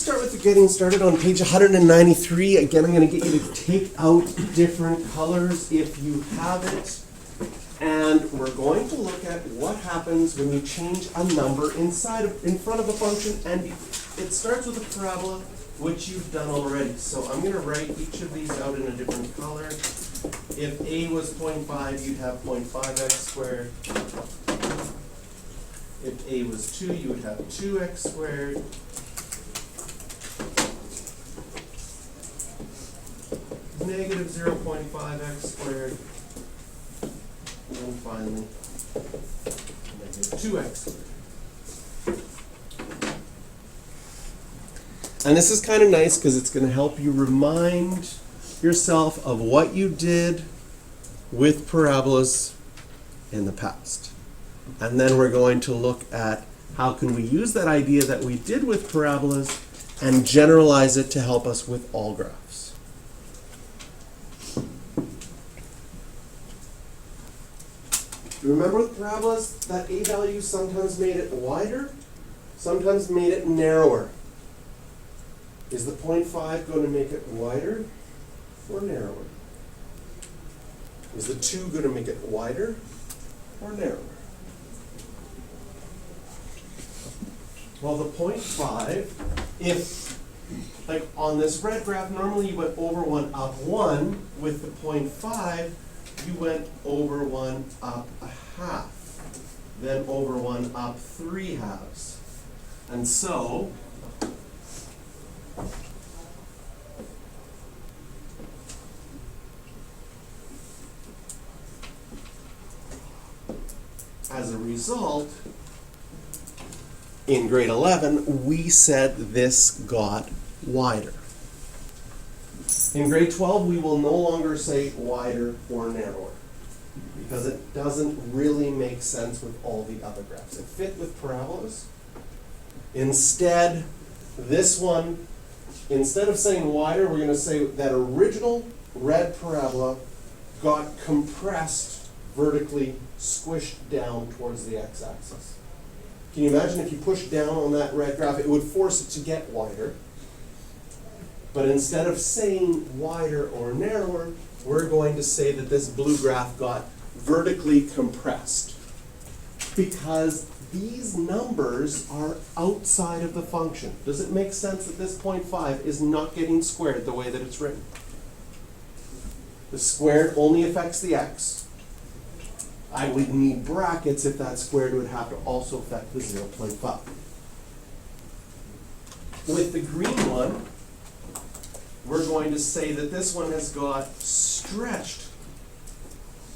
start with the getting started on page 193. Again, I'm going to get you to take out different colors if you have it. And we're going to look at what happens when you change a number in front of a function, and it starts with a parabola, which you've done already. So I'm going to write each of these out in a different color. If a was 0.5, you'd have 0.5x squared. If a was 2, you would have 2x squared. Negative 0.5x squared. And finally, negative 2x squared. And this is kind of nice because it's going to help you remind yourself of what you did with parabolas in the past. And then we're going to look at how can we use that idea that we did with parabolas and generalize it to help us with all graphs. Remember with parabolas that a value sometimes made it wider, sometimes made it narrower. Is the 0.5 going to make it wider or narrower? Is the 2 going to make it wider or narrower? Well, the 0.5, if, like on this red graph, normally you went over 1 up 1. With the 0.5, you went over 1 up a half, then over 1 up 3 halves. And so, as a result, in grade 11, we said this got wider. In grade 12, we will no longer say wider or narrower because it doesn't really make sense with all the other graphs. It fit with parabolas. Instead, this one, instead of saying wider, we're going to say that original red parabola got compressed vertically, squished down towards the x-axis. Can you imagine if you push down on that red graph, it would force it to get wider. But instead of saying wider or narrower, we're going to say that this blue graph got vertically compressed because these numbers are outside of the function. Does it make sense that this 0.5 is not getting squared the way that it's written? The squared only affects the x. I would need brackets if that squared would have to also affect the 0.5. With the green one, we're going to say that this one has got stretched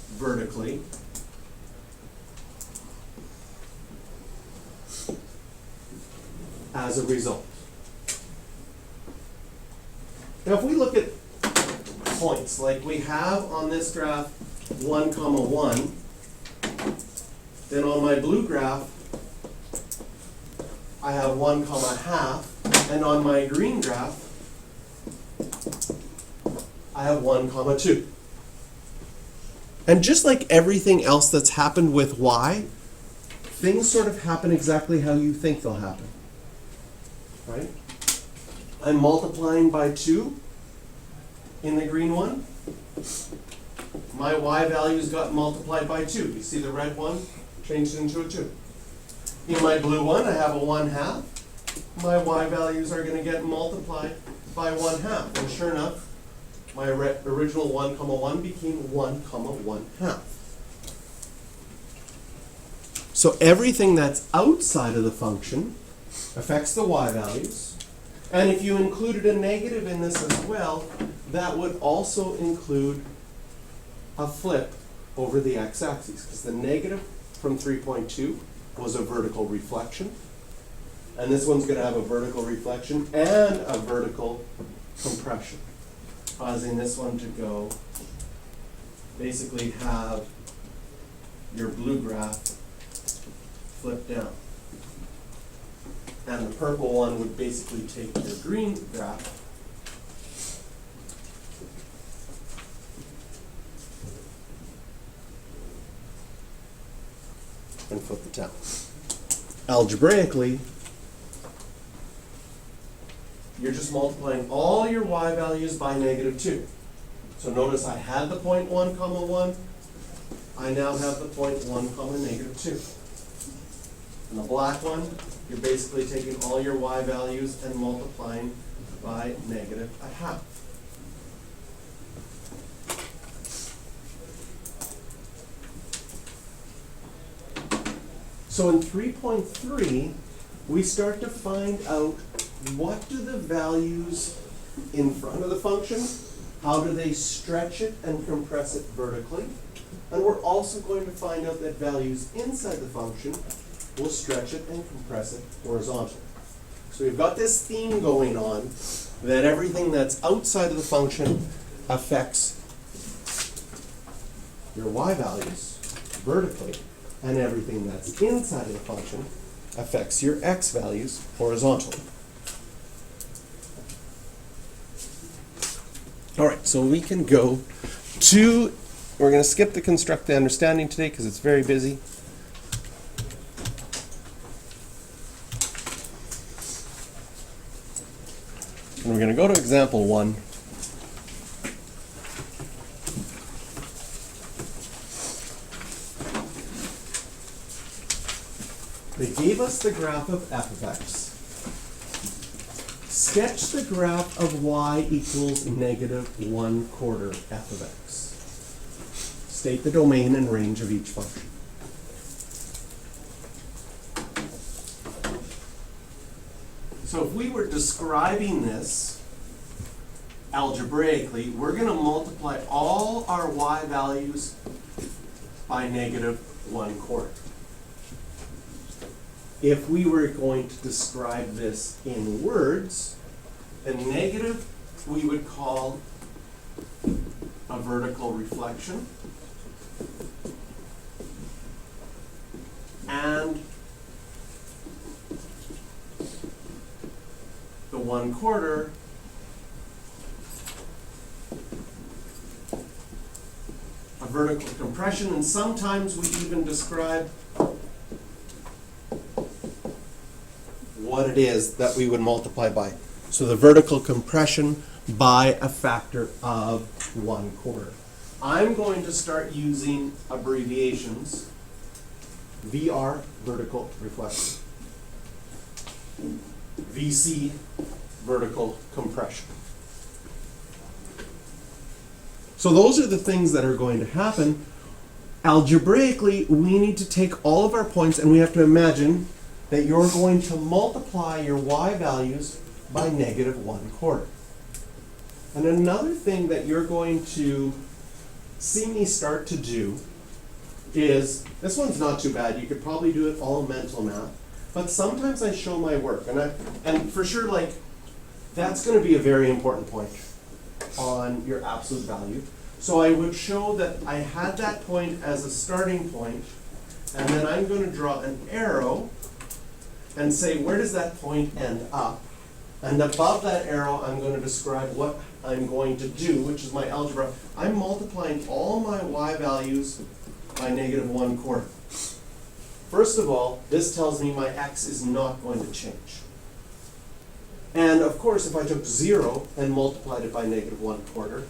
vertically as a result. Now if we look at points like we have on this graph 1, 1, then on my blue graph I have 1, half, and on my green graph I have 1, 2. And just like everything else that's happened with y, things sort of happen exactly how you think they'll happen. Right? I'm multiplying by 2 in the green one. My y values got multiplied by 2. You see the red one changed into a 2. In my blue one, I have a 1/2. My y values are going to get multiplied by 1/2. And sure enough, my original 1, 1 became 1, 1/2. So everything that's outside of the function affects the y values. And if you included a negative in this as well, that would also include a flip over the x-axis, because the negative from 3.2 was a vertical reflection. And this one's going to have a vertical reflection and a vertical compression, causing this one to go, basically have your blue graph flip down. And the purple one would basically take your green graph and flip it down. Algebraically, you're just multiplying all your y values by -2. So notice I had the point 1, comma 1. I now have the point 1, comma -2. And the black one, you're basically taking all your y values and multiplying by -0.5. So in 3.3, we start to find out what do the values in front of the function, how do they stretch it and compress it vertically, and we're also going to find out that values inside the function will stretch it and compress it horizontally. So we've got this theme going on that everything that's outside of the function affects your y values vertically, and everything that's inside of the function affects your x values horizontally. All right, so we can go to, we're going to skip the construct the understanding today because it's very busy. And we're going to go to example 1. They gave us the graph of f of x. Sketch the graph of y equals -1/4 f of x. State the domain and range of each function. So if we were describing this algebraically, we're going to multiply all our y values by -1/4. If we were going to describe this in words, the negative we would call a vertical reflection, and the 1/4 a vertical compression, and sometimes we even describe what it is that we would multiply by. So the vertical compression by a factor of 1/4. I'm going to start using abbreviations. VR, vertical reflection. VC, vertical compression. So those are the things that are going to happen. Algebraically, we need to take all of our points and we have to imagine that you're going to multiply your y values by -1/4. And another thing that you're going to see me start to do is, this one's not too bad, you could probably do it all mental math, but sometimes I show my work, and for sure, like, that's going to be a very important point on your absolute value. So I would show that I had that point as a starting point, and then I'm going to draw an arrow and say, where does that point end up? And above that arrow, I'm going to describe what I'm going to do, which is my algebra. I'm multiplying all my y values by -1/4. First of all, this tells me my x is not going to change. And of course, if I took 0 and multiplied it by -1/4,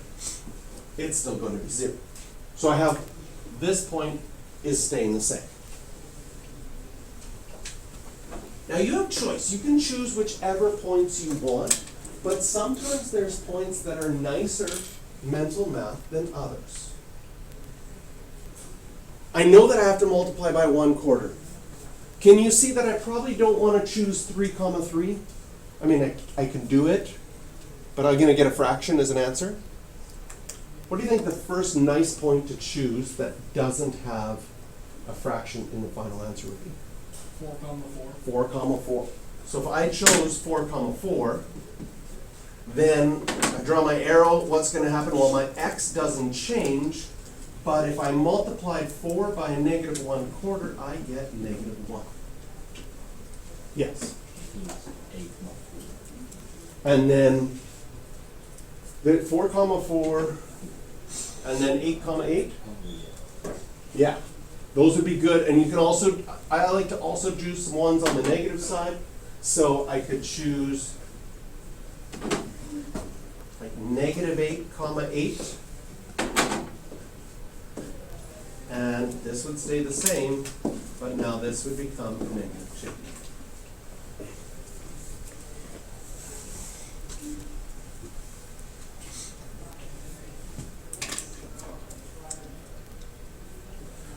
it's still going to be 0. So I have, this point is staying the same. Now you have choice. You can choose whichever points you want, but sometimes there's points that are nicer mental math than others. I know that I have to multiply by 1/4. Can you see that I probably don't want to choose 3,3? I mean, I can do it, but I'm going to get a fraction as an answer. What do you think the first nice point to choose that doesn't have a fraction in the final answer would be? 4,4. So if I chose 4,4, then I draw my arrow. What's going to happen? Well, my x doesn't change, but if I multiplied 4 by a -1/4, I get -1. Yes? And then the 4,4, and then 8,8? Yeah. Those would be good, and you can also, I like to also do some ones on the negative side, so I could choose like -8, 8. And this would stay the same, but now this would become -2.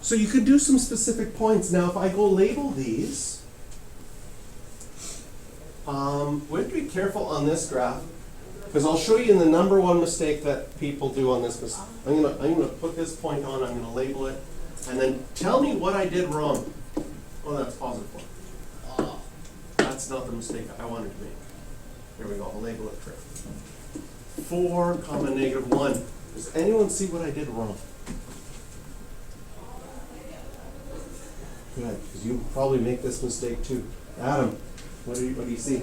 So you could do some specific points. Now if I go label these, we have to be careful on this graph, because I'll show you the number one mistake that people do on this. I'm gonna put this point on, I'm gonna label it, and then tell me what I did wrong. Oh, that's +4. That's not the mistake I wanted to make. Here we go, I'll label it correct. 4, -1. Does anyone see what I did wrong? Good, because you probably make this mistake too. Adam, what do you see?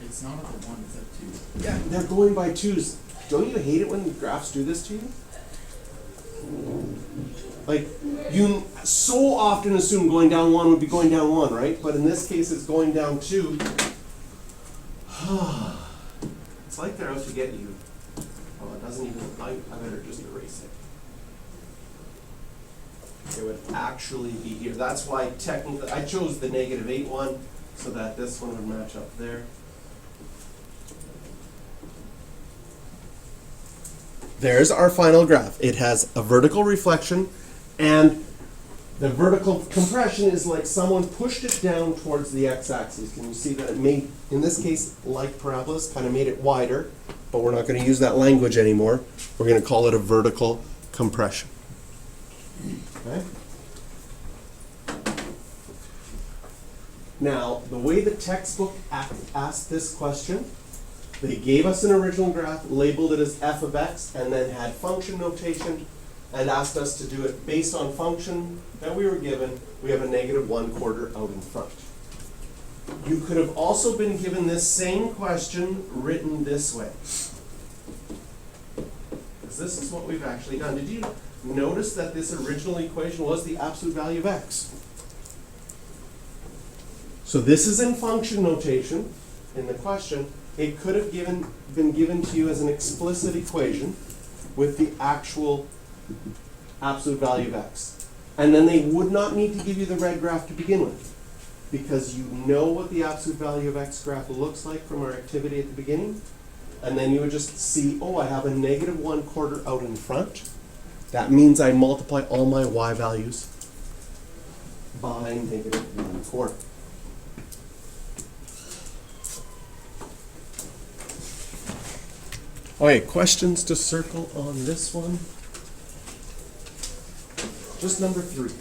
It's not at the 1, it's at 2. Yeah, they're going by 2s. Don't you hate it when graphs do this to you? Like, you so often assume going down 1 would be going down 1, right? But in this case, it's going down 2. It's like they're out to get you. Oh, it doesn't even, I better just erase it. It would actually be here. That's why technically, I chose the -8 one so that this one would match up there. There's our final graph. It has a vertical reflection, and the vertical compression is like someone pushed it down towards the x-axis. Can you see that it made, in this case, like parabolas, kind of made it wider, but we're not going to use that language anymore. We're going to call it a vertical compression. Okay? Now, the way the textbook asked this question, they gave us an original graph, labeled it as f of x, and then had function notation, and asked us to do it based on function that we were given. We have a -1/4 out in front. You could have also been given this same question written this way. Because this is what we've actually done. Did you notice that this original equation was the absolute value of x? So this is in function notation in the question. It could have been given to you as an explicit equation with the actual absolute value of x. And then they would not need to give you the red graph to begin with, because you know what the absolute value of x graph looks like from our activity at the beginning. And then you would just see, oh, I have a -1/4 out in front. That means I multiply all my y values by -1/4. Okay, questions to circle on this one? Just number 3.